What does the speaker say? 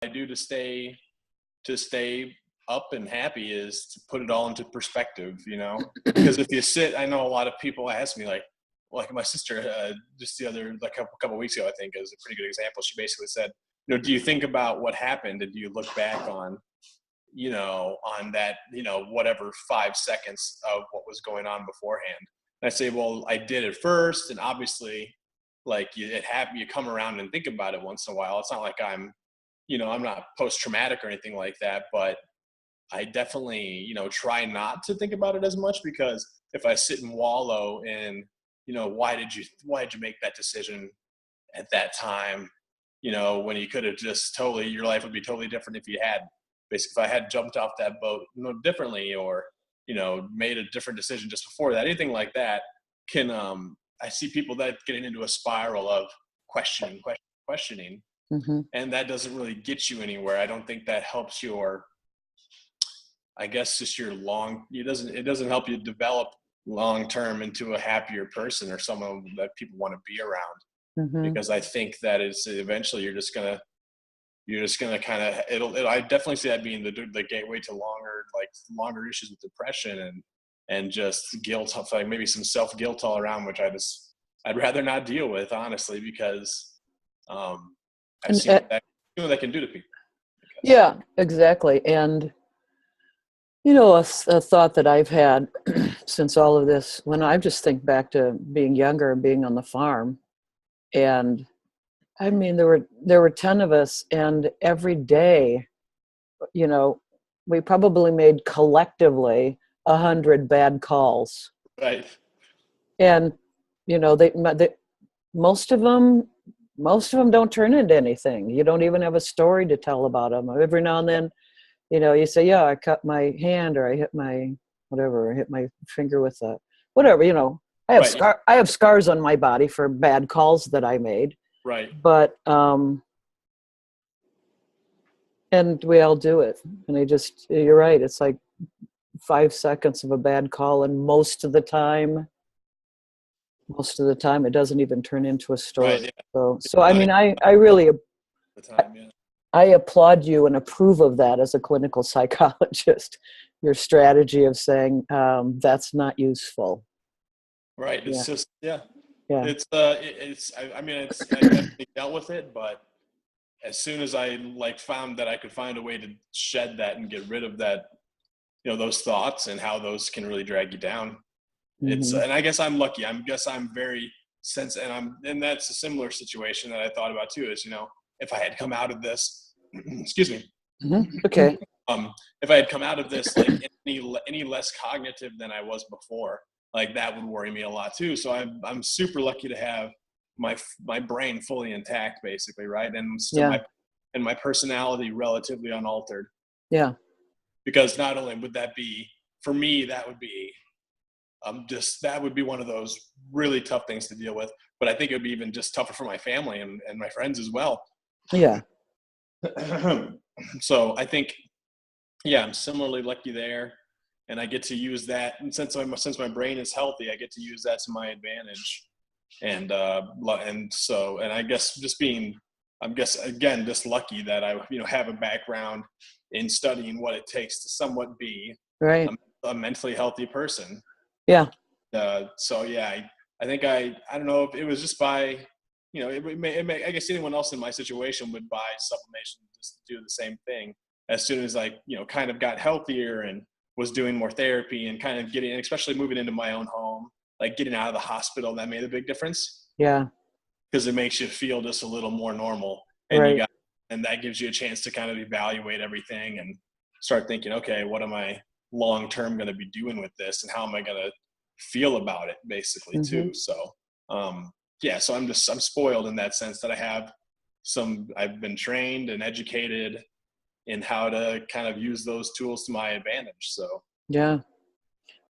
I do to stay up and happy is to put it all into perspective, because if you sit, I know a lot of people ask me like my sister, just the other, like a couple weeks ago, I think is a pretty good example. She basically said, do you think about what happened and do you look back on, on that, whatever 5 seconds of what was going on beforehand? And I say, well, I did at first. And obviously like you come around and think about it once in a while. It's not like I'm not post-traumatic or anything like that, but I definitely, try not to think about it as much, because if I sit and wallow in, why did you make that decision at that time? When you could have just your life would be totally different if you had, basically, if I had jumped off that boat, differently, or, made a different decision just before that, anything like that can, I see people that getting into a spiral of questioning, Mm-hmm. and that doesn't really get you anywhere. I don't think that helps I guess just it doesn't help you develop long-term into a happier person or someone that people want to be around. Mm-hmm. Because I think that is eventually you're just gonna kind of, I definitely see that being the gateway to longer issues with depression and just guilt, like maybe some self-guilt all around, which I'd rather not deal with, honestly, because I've seen what that can do to people. Yeah, exactly. And a thought that I've had since all of this, when I just think back to being younger and being on the farm, and I mean, there were 10 of us, and every day, we probably made collectively 100 bad calls. Right. And, most of them don't turn into anything. You don't even have a story to tell about them. Every now and then, you say, yeah, I cut my hand, or I hit my finger with a whatever, I have Right. I have scars on my body for bad calls that I made. Right. But and we all do it. And you're right, it's like 5 seconds of a bad call, and most of the time it doesn't even turn into a story. Right, yeah. So I mean, I really The time, yeah. I applaud you and approve of that as a clinical psychologist, your strategy of saying that's not useful. Right. It's just, yeah. Yeah. I mean, I definitely dealt with it, but as soon as I found that I could find a way to shed that and get rid of that, those thoughts and how those can really drag you down. Mm-hmm. And I guess I'm lucky. I'm very and that's a similar situation that I thought about too, is, if I had come out of this, excuse me. Mm-hmm. Okay. If I had come out of this, any less cognitive than I was before, that would worry me a lot too. So I'm super lucky to have my brain fully intact, basically. Right. And still my personality relatively unaltered. Yeah. Because not only would that be, for me, that would be one of those really tough things to deal with. But I think it would be even just tougher for my family and my friends as well. Yeah. So I think, I'm similarly lucky there, and I get to use that. And since my brain is healthy, I get to use that to my advantage. And I guess again, just lucky that I have a background in studying what it takes to somewhat be right. a mentally healthy person. Yeah. I think I don't know if it was just by, I guess anyone else in my situation would buy supplementation just to do the same thing. As soon as I, kind of got healthier and was doing more therapy and kind of and especially moving into my own home, getting out of the hospital, that made a big difference. Yeah. Because it makes you feel just a little more normal. And right. And that gives you a chance to kind of evaluate everything and start thinking, okay, what am I long-term going to be doing with this? And how am I going to feel about it, basically, mm-hmm. too. So, so I'm spoiled in that sense that I've been trained and educated in how to kind of use those tools to my advantage. So, yeah.